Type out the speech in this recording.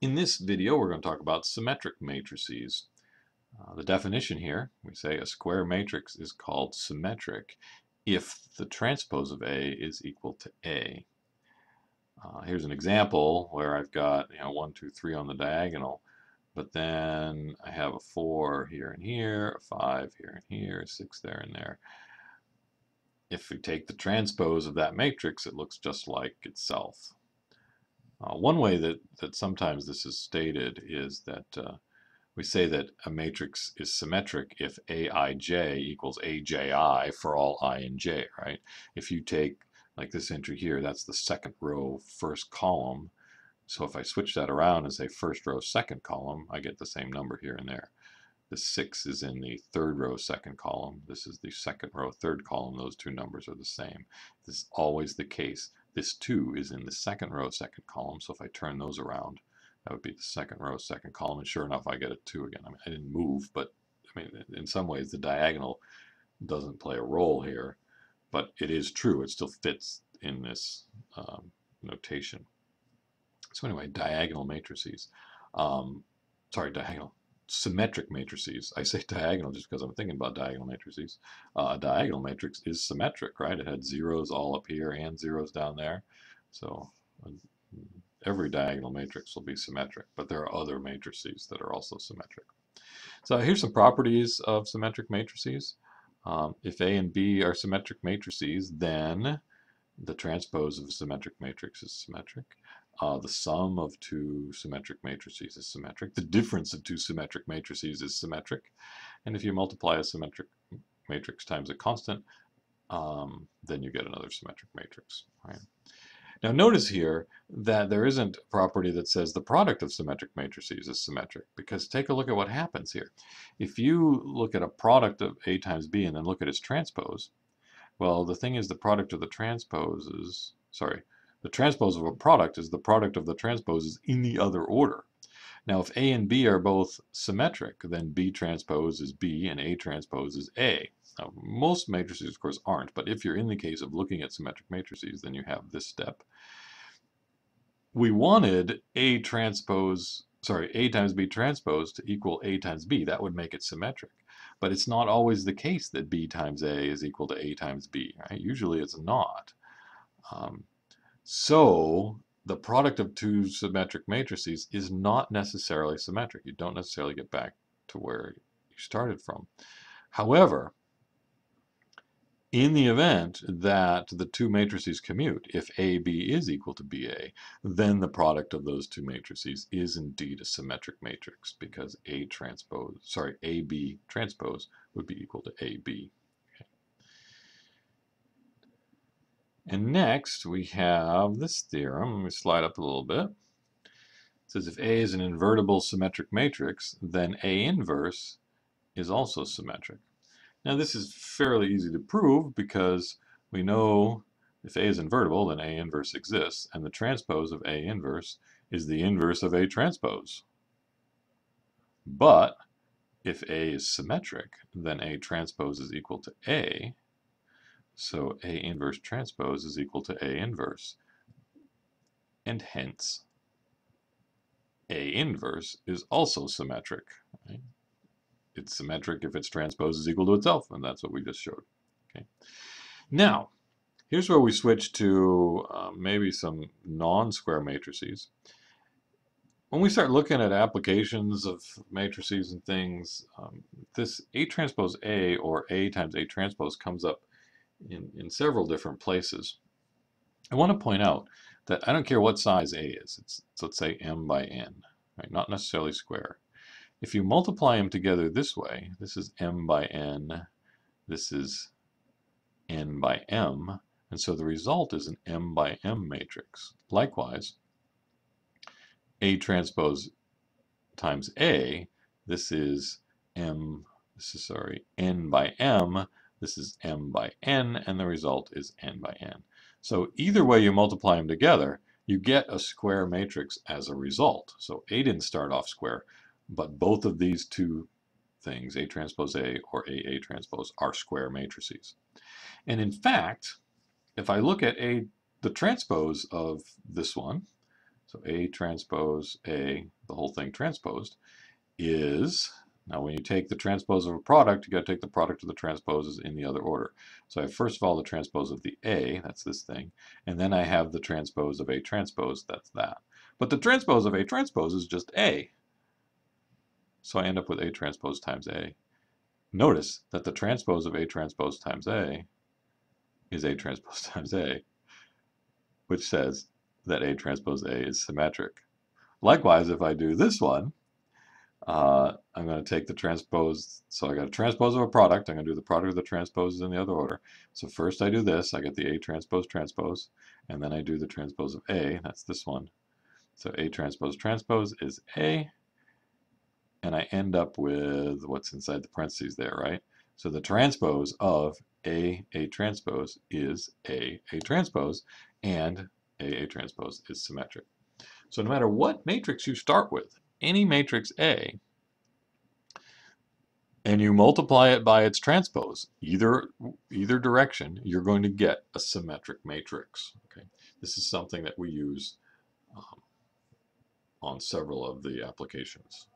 In this video, we're going to talk about symmetric matrices. The definition here, we say a square matrix is called symmetric if the transpose of A is equal to A. Here's an example where I've got 1, 2, 3 on the diagonal, but then I have a 4 here and here, a 5 here and here, a 6 there and there. If we take the transpose of that matrix, it looks just like itself. One way that sometimes this is stated is that we say that a matrix is symmetric if Aij equals Aji for all I and j, right? If you take like this entry here, that's the second row, first column. So if I switch that around and say first row, second column, I get the same number here and there. The 6 is in the third row, second column. This is the second row, third column. Those two numbers are the same. This is always the case. This 2 is in the second row, second column. So if I turn those around, that would be the second row, second column. And sure enough, I get a 2 again. I mean, I didn't move, but I mean, in some ways, the diagonal doesn't play a role here. But it is true. It still fits in this notation. So anyway, diagonal matrices. Symmetric matrices. I say diagonal just because I'm thinking about diagonal matrices. A diagonal matrix is symmetric, right? It had zeros all up here and zeros down there. So every diagonal matrix will be symmetric, but there are other matrices that are also symmetric. So here's some properties of symmetric matrices. If A and B are symmetric matrices, then the transpose of a symmetric matrix is symmetric. The sum of two symmetric matrices is symmetric. The difference of two symmetric matrices is symmetric. And if you multiply a symmetric matrix times a constant, then you get another symmetric matrix. Right? Now notice here that there isn't a property that says the product of symmetric matrices is symmetric, because take a look at what happens here. If you look at a product of A times B and then look at its transpose, well, the thing is the product of the transposes, the transpose of a product is the product of the transposes in the other order. Now, if A and B are both symmetric, then B transpose is B and A transpose is A. Now, most matrices, of course, aren't, but if you're in the case of looking at symmetric matrices, then you have this step. We wanted A times B transpose to equal A times B. That would make it symmetric. But it's not always the case that B times A is equal to A times B, right? Usually it's not. So the product of two symmetric matrices is not necessarily symmetric. You don't necessarily get back to where you started from. However, in the event that the two matrices commute, if AB is equal to BA, then the product of those two matrices is indeed a symmetric matrix, because AB transpose would be equal to AB. And next we have this theorem. Let me slide up a little bit. It says if A is an invertible symmetric matrix, then A inverse is also symmetric. Now this is fairly easy to prove because we know if A is invertible, then A inverse exists, and the transpose of A inverse is the inverse of A transpose. But if A is symmetric, then A transpose is equal to A, so A inverse transpose is equal to A inverse, and hence A inverse is also symmetric. Right? It's symmetric if its transpose is equal to itself, and that's what we just showed. Okay. Now, here's where we switch to maybe some non-square matrices. When we start looking at applications of matrices and things, this A transpose A or A times A transpose comes up in several different places. I want to point out that I don't care what size A is. It's let's say m by n, right? Not necessarily square. If you multiply them together this way, this is m by n, this is n by m, and so the result is an m by m matrix. Likewise, A transpose times A, this is n by m, this is m by n, and the result is n by n. So either way you multiply them together, you get a square matrix as a result. So A didn't start off square, but both of these two things, A transpose A or AA transpose, are square matrices. And in fact, if I look at the transpose of this one, So A transpose A, the whole thing transposed, is, now when you take the transpose of a product, you got to take the product of the transposes in the other order. So I have first of all the transpose of the A, that's this thing, and then I have the transpose of A transpose, that's that. But the transpose of A transpose is just A. So I end up with A transpose times A. Notice that the transpose of A transpose times A is A transpose times A, which says that A transpose A is symmetric. Likewise, if I do this one, I'm going to take the transpose, so I got a transpose of a product, I'm going to do the product of the transposes in the other order. So first I do this, I get the A transpose transpose, and then I do the transpose of A, that's this one. So A transpose transpose is A, and I end up with what's inside the parentheses there, right? So the transpose of A transpose is A transpose, and A transpose is symmetric. So no matter what matrix you start with, any matrix A, and you multiply it by its transpose, either direction, you're going to get a symmetric matrix. Okay, this is something that we use on several of the applications.